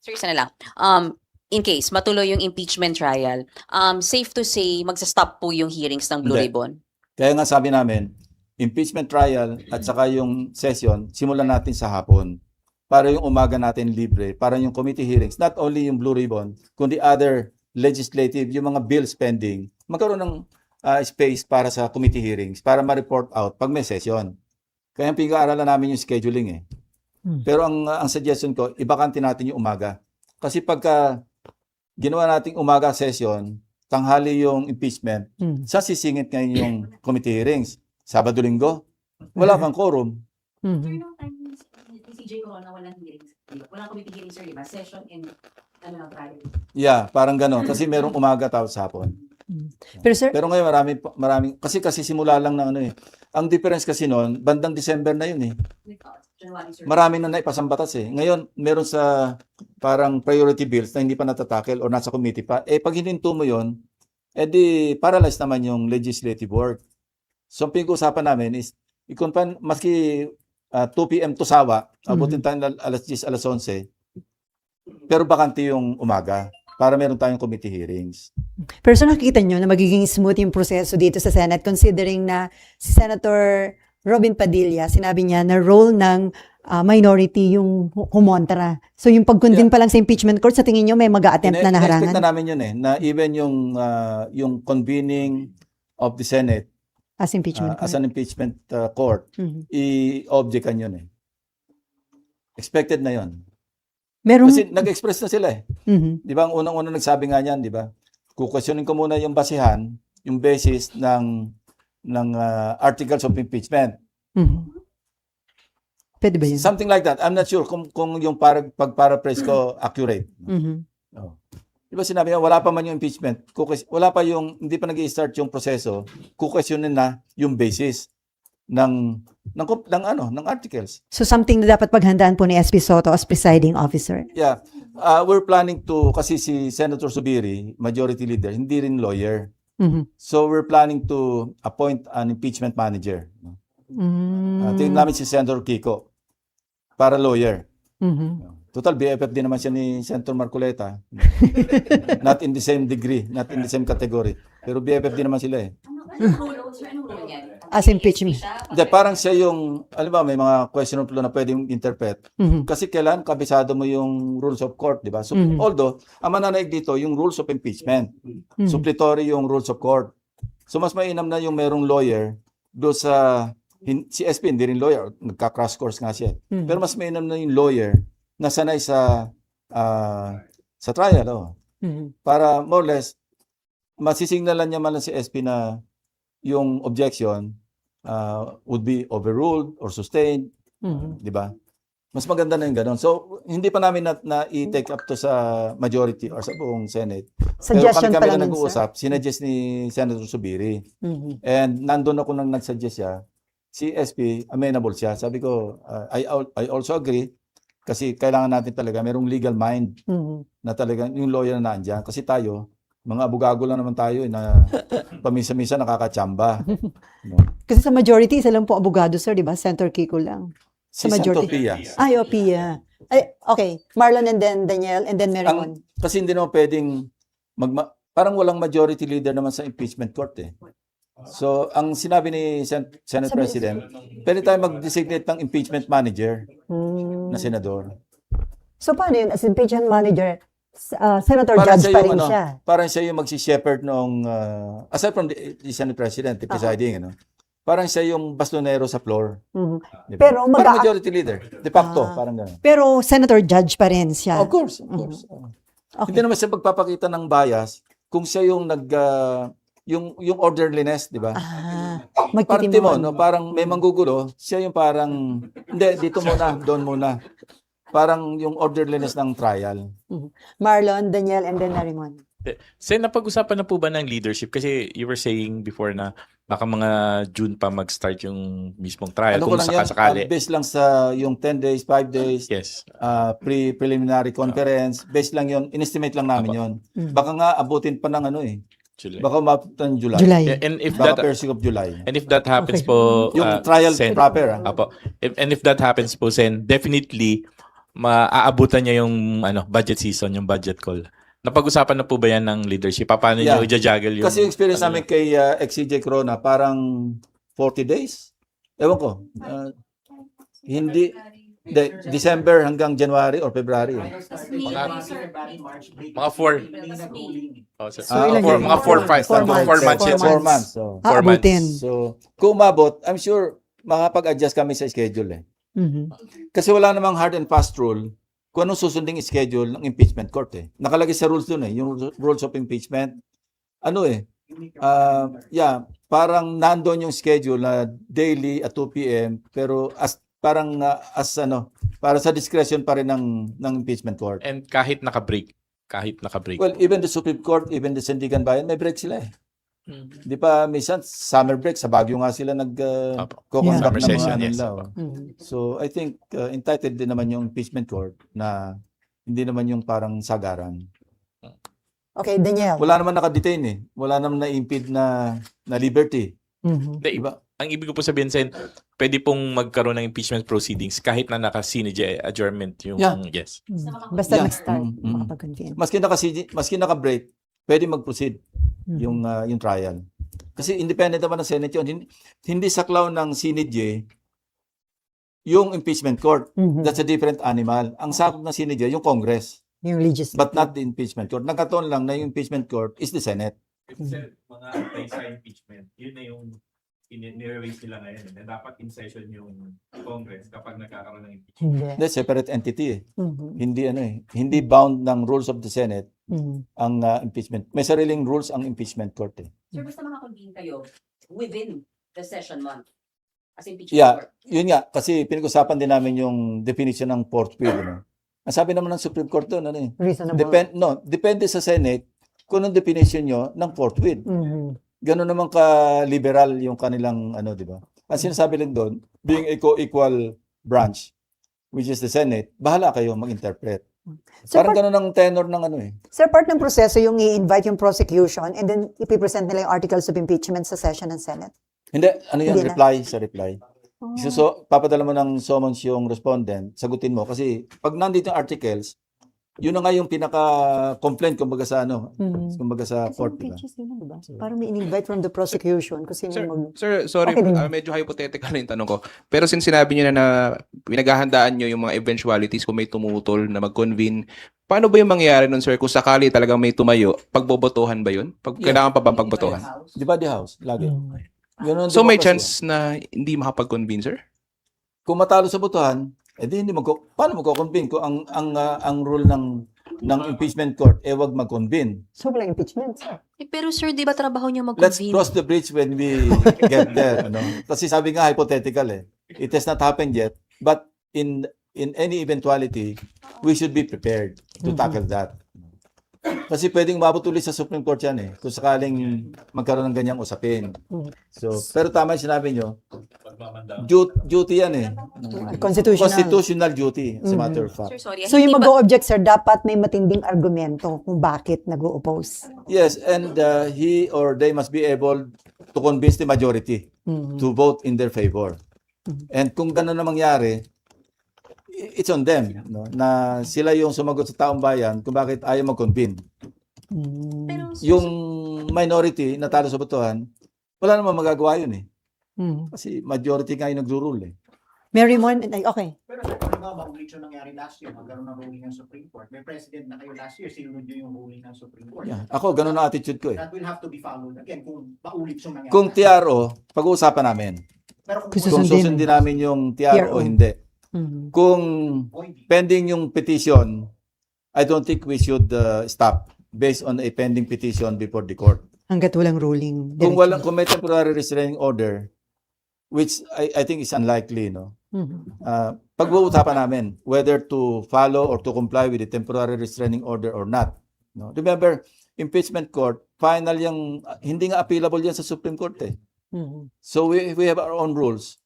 Sir, isa na lang. In case matuloy yung impeachment trial, safe to say magsa-stop po yung hearings ng Blue Hindi. Ribbon? Kaya nga sabi namin, impeachment trial at saka yung session, simulan natin sa hapon. Para yung umaga natin libre, para yung committee hearings, not only yung Blue Ribbon, kundi other legislative, yung mga bills pending, magkaroon ng space para sa committee hearings, para ma-report out pag may session. Kaya pinag-aaralan namin yung scheduling eh. Pero ang suggestion ko, ibakante natin yung umaga. Kasi pagka ginawa nating umaga session, tanghali yung impeachment, sasisingit ngayon yung committee hearings. Sabado-linggo, wala kang quorum. Sir, nung time ni CJ Corona, walang hearings. Walang committee hearings, sir, di ba? Session and trial. Yeah, parang gano'n. Kasi merong umaga tapos hapon. Pero sir, Pero ngayon marami kasi simula lang ng ano eh. Ang difference kasi noon, bandang December na yun eh. January, sir. Marami na naipasang batas eh. Ngayon, meron sa parang priority bills na hindi pa natatakel o nasa committee pa. Eh pag hininto mo yun, edi paralyzed naman yung legislative work. So ang pinag-uusapan namin is, maski 2 p.m. to sawa, abutin tayo alas 10, alas 11, pero bakante yung umaga para meron tayong committee hearings. pero sir, nakikita nyo na magiging smooth yung proseso dito sa Senate considering na si Senator Robin Padilla, sinabi niya na role ng minority yung kumontra. So yung pagkundin pa lang sa impeachment court, sa tingin nyo may mag-a-attempt na Na-expect naharangan? na namin yun eh, na even yung convening of the Senate As impeachment as court. an impeachment court, i-objectan yun eh. Expected na yun. Merong, Kasi nag-express na sila eh. Mhm. Di ba, ang unang-unang nagsabi nga niyan, di ba? Kukwestiyonin ko muna yung basihan, yung basis ng articles of impeachment. Mhm. Pwede ba yun? Something like that. I'm not sure kung yung pag-paraphrase ko accurate. Mhm. Oh. Di ba sinabi niya, wala pa man yung impeachment, wala pa yung, hindi pa nag-i-start yung proseso, kukwestiyonin na yung basis ng articles. So something na dapat paghandaan po ni SP Soto as presiding officer. Yeah. We're planning to, kasi si Senator Subiri, majority leader, hindi rin lawyer. Mhm. So we're planning to appoint an impeachment manager. Tingnan namin si Senator Kiko para lawyer. Mhm. Total, BFF din naman siya ni Senator Marcoleta. Not in the same degree, not in the same category. Pero BFF din naman sila eh. Anong role niya? As impeachment. Hindi, parang siya yung, alam ba, may mga question of law na pwedeng interpret. Mhm. Kasi kailan kabisado mo yung rules of court, di ba? So, although, ang mananaig dito, yung rules of impeachment. Suppletory yung rules of court. So, mas mainam na yung merong lawyer do sa, si SP hindi rin lawyer, nagka-crash course nga siya. Pero mas mainam na yung lawyer na sanay sa trial. Oh. Mhm. Para more or less, masisignalan niya man lang si SP na yung objection would be overruled or sustained. Mhm. Di ba? Mas maganda na yung ganun. So, hindi pa namin na i-take up to sa majority or sa buong Senate. Suggestion Pero pa kami lang na yun, sir. nag-uusap, sinuggest ni Senator Subiri. Mhm. And nandun ako nang nag-suggest siya. Si SP, amenable siya. Sabi ko, I also agree. Kasi kailangan natin talaga, merong legal mind Mhm. na talagang yung lawyer na nandiyan. Kasi tayo, mga abogado lang naman tayo na pamisa-misa nakakatsamba. No? Kasi sa majority, isa lang po abogado, sir, di ba? Senator Kiko lang. Si Sa Senator majority. Pia. Ay, Opia. Ay, okay. Marlon and then Daniel and then Meron. Kasi hindi naman pwedeng parang walang majority leader naman sa impeachment court eh. So, ang sinabi ni Senate President, pwede tayo mag-designate ng impeachment manager na senador. So, paano yun? As impeachment manager, Senator Judge pa rin siya. Parang siya yung magsi-shepherd noong, aside from the Senate President, the presiding, parang siya yung bastonero sa floor. Mhm. Di ba? Pero parang majority leader. De facto, parang gano'n. Pero Senator Judge pa rin siya. Of course, of course. Okay. Hindi naman siya magpapakita ng bias kung siya yung yung orderliness, di ba? Parang Magtitimon. no? Parang may manggugulo, siya yung parang, hindi, dito muna, doon muna. Parang yung orderliness ng trial. Marlon, Daniel, and then Narimon. Sen, napag-usapan na po ba ng leadership? Kasi you were saying before na baka mga June pa mag-start yung mismong trial Ano ko kung lang yan, sakasakali. based lang sa yung 10 days, 5 days, Yes. preliminary conference, based lang yun, in-estimate lang namin yun. Baka nga abutin pa ng July. baka umabot ng July. July. Yeah, and if Baka that first week of July. and if that happens Okay. po Yung trial Sen, proper. Apo. And if that happens po, Sen, definitely maaabutan niya yung budget season, yung budget call. Napag-usapan na po ba yan ng leadership? Paano niyo i-juggle yung... Kasi yung experience ano namin kay ex-CJ Corona, parang 40 days. Ewan ko. Hindi. December hanggang January or February. Mga 4. Oh, ilan yun? mga 4 months. 4 months. So, 4 months. Aabutin. so, kung umabot, I'm sure makapag-adjust kami sa schedule eh. Mhm. Kasi wala namang hard and fast rule kung anong susunding schedule ng impeachment court eh. Nakalagay sa rules dun eh, yung rules of impeachment. Ano eh, parang nandoon yung schedule na daily at 2 p.m. pero para sa discretion pa rin ng impeachment court. And kahit naka-break. Well, even the Supreme Court, even the Sandigan Bayan, may break sila eh. Di pa minsan summer break sa Baguio nga sila Summer ng mga session, ano yes. nila, oh. Mhm. So I think entitled din naman yung impeachment court na hindi naman yung parang sagaran. Okay, Daniel. Wala naman naka-detain eh. Wala naman na-impede na liberty. Mhm. Hindi, Diba? ang ibig ko po sabihin, Sen, pwede pong magkaroon ng impeachment proceedings kahit na naka-CNJ adjournment yung... Yeah. Yes. Basta Yeah. nag-start, Mm, mm. makapag-convene. Maski naka-break, pwede mag-proceed Mhm. yung trial. Kasi independent naman ng Senate yun. Hindi saklaw ng CNJ yung impeachment court. Mhm. That's a different animal. Ang sakop ng CNJ, yung Congress, Yung legislative. but not the impeachment court. Nagkataon lang na yung impeachment court is the Senate. Mga anti-impeachment, yun na yung nire-raise nila ngayon. Na dapat in session yung Congress kapag nagkakaroon ng impeachment. Hindi. That's separate entity eh. Mhm. Hindi bound ng rules of the Senate Mhm. ang impeachment. May sariling rules ang impeachment court eh. Sir, basta makakonvene kayo within the session month as impeachment Yeah, court. yun nga. Kasi pinag-usapan din namin yung definition ng fourth wheel. Ano? Ang sabi naman ng Supreme Court doon, Reasonable. depende sa Senate kung anong definition nyo ng fourth wheel. Mhm. Gano'n naman ka-liberal yung kanilang, di ba? Ang sinasabi lang doon, being a co-equal branch, which is the Senate, bahala kayo mag-interpret. So, Parang gano'n ang tenor ng Sir, part ng proseso yung i-invite yung prosecution and then ipipresent nila yung articles of impeachment sa session ng Senate. Hindi, yan, Hindi na. reply. So, papadala mo ng summons yung respondent, sagutin mo. Kasi pag nandito yung articles, yun na nga yung pinaka-complaint kumbaga sa kumbaga sa court, diba? Diba? Parang may in-invite from the prosecution kasi Sir, sorry, Okay din. medyo hypothetical na yung tanong ko. Pero since sinabi niyo na pinaghahandaan niyo yung mga eventualities kung may tumutol na mag-convene, paano ba yung mangyayari nun, sir? Kung sakali talagang may tumayo, pagbobotohan ba yun? Kailangan pa ba pagbotohan? Di ba the House? Lagi. Ganun ang So may democracy. chance na hindi makapag-convene, sir? Kung matalo sa botohan, hindi paano magko-convene kung ang rule ng impeachment court wag mag-convene. so walang impeachment. Pero sir, di ba trabaho niyo Let's mag-convene? cross the bridge when we get there, Kasi sabi nga hypothetical eh. It has not happened yet, but in any eventuality, we should be prepared to tackle that. Kasi pwedeng umabot ulit sa Supreme Court yan eh, kung sakaling magkaroon ng ganyang usapin. So, pero tama yung sinabi nyo, duty yan eh. Constitutional duty, as a matter of fact. Sir, sorry. So yung hindi ba- mag-o-object, sir, dapat may matinding argumento kung bakit nag-o-oppose. Yes, and he or they must be able to convince the majority to vote in their favor. And kung gano'n na mangyari, it's on them, na sila yung sumagot sa taong bayan kung bakit ayaw mag-convene. Pero, sir, Yung minority na talo sa botohan, wala namang magagawa yun eh. Kasi majority nga yung nagro-rule eh. Mary Mon, okay. Pero sir, kung halimbawa, ulit yung nangyari last year, magkaroon ng ruling ng Supreme Court. May president na kayo last year, sinunod nyo yung ruling ng Supreme Court. Yeah. Ako, ganun ang attitude ko eh. That will have to be followed again kung paulit yung nangyari. Kung TRO, pag-uusapan namin. Pero Kung Kung susundin namin yung TRO o hindi. Kung pending yung petition, I don't think we should stop based on a pending petition before the court. Hanggat walang ruling. Kung may temporary restraining order, which I think is unlikely, pag-uusapan namin whether to follow or to comply with the temporary restraining order or not. Remember, impeachment court, final yung, hindi nga appealable yan sa Supreme Court eh. So we have our own rules.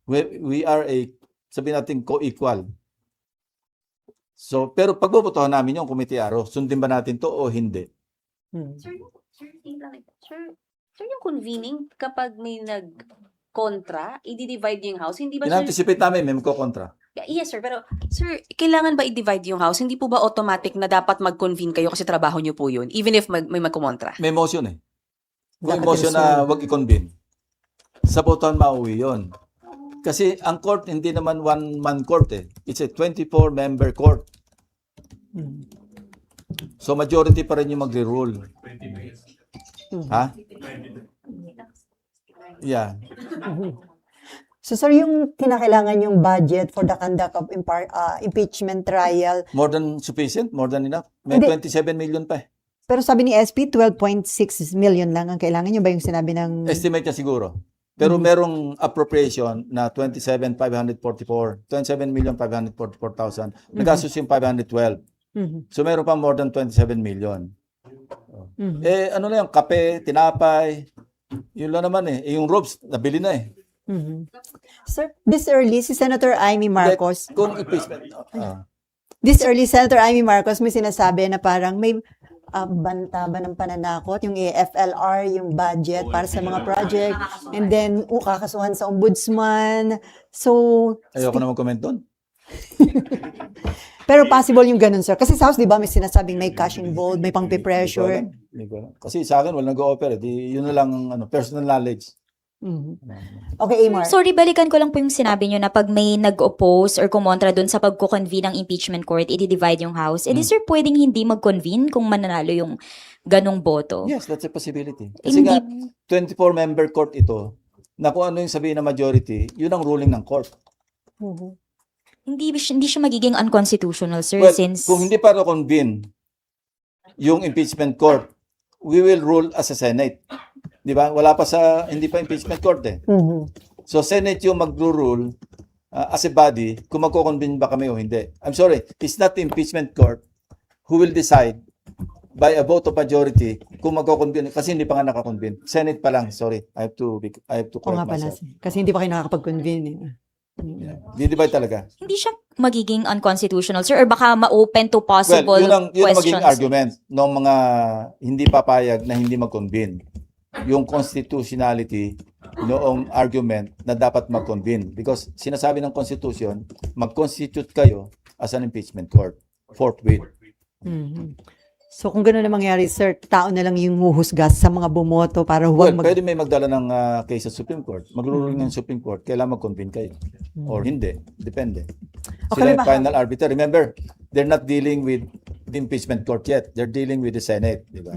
We are sabihin natin co-equal. So, pero pagbobotohan namin yung committee araw, sundin ba natin to o hindi? sir, yung convening, kapag may nag-kontra, i-divide yung house, hindi ba sir? In-anticipate namin, may magkokontra. Yes, sir. Pero, sir, kailangan ba i-divide yung House? Hindi po ba automatic na dapat mag-convene kayo kasi trabaho nyo po yun, even if may magkumontra? May motion eh. Kung Dapat motion i-resolve. na wag i-convene, sa botohan mauwi yun. Kasi ang court, hindi naman one-man court eh. It's a 24-member court. Mhm. So majority pa rin yung magre-rule. 20 minutes. Ha? Yeah. So, sir, yung kinakailangan yung budget for the conduct of impeachment trial, More than sufficient? More than enough? May Hindi. 27 million pa eh. pero sabi ni SP, 12.6 million lang ang kailangan nyo ba yung sinabi ng... Estimate niya siguro. Pero merong appropriation na 27,544,000. Nagastos yung 512. Mhm. So meron pa more than 27 million. Mhm. Eh ano na yung kape, tinapay, yun lang naman eh. Yung ropes, nabili na eh. Mhm. Sir, this early, si Senator Amy Marcos, Kung impeachment, Senator Amy Marcos may sinasabi na parang may banta ba ng pananakot, yung AFLR, yung budget para sa mga project, and then kakasuhan sa ombudsman. So, ayoko naman comment doon. pero possible yung ganun, sir. Kasi sa House, di ba, may sinasabing may cash involved, may pang-pressure. Hindi ko alam. Kasi sa akin, walang nag-o-offer. Yun na lang personal knowledge. Mhm. Okay, Amar. Sorry, balikan ko lang po yung sinabi nyo na pag may nag-oppose or kumontra dun sa pagko-convene ng impeachment court, i-divide yung House. Eh di sir, pwedeng hindi mag-convene kung mananalo yung ganong boto? Yes, that's a possibility. Kasi nga, 24-member court ito, na kung ano yung sabihin ng majority, yun ang ruling ng court. Mhm. Hindi siya magiging unconstitutional, sir, Well, since... kung hindi para convene yung impeachment court, we will rule as a Senate. Di ba? Wala pa hindi pa impeachment court eh. Mhm. So Senate yung magro-rule as a body kung magko-convene ba kami o hindi. I'm sorry, it's not the impeachment court who will decide by a vote of majority kung magko-convene kasi hindi pa nga naka-convene. Senate pa lang, sorry. I have to Oo nga correct pala. myself. Kasi hindi pa kayo nakakapag-convene. Eh. Yeah. Di-divide talaga. Hindi siya magiging unconstitutional, sir, or baka ma-open to possible Well, yun ang magiging questions. argument ng mga hindi papayag na hindi mag-convene. Yung constitutionality noong argument na dapat mag-convene. Because sinasabi ng Constitution, mag-constitute kayo as an impeachment court forthwith. Mhm. So kung gano'n na mangyari, sir, tao na lang yung huhusga sa mga bumoto para Well, huwag pwede may magdala ng case sa Supreme Court. Magruruling ng Supreme Court, kailangan mag-convene kayo. Or hindi. Depende. Okay, Sila yung ba- final arbiter. Remember, they're not dealing with the impeachment court yet. They're dealing with the Senate. Di ba?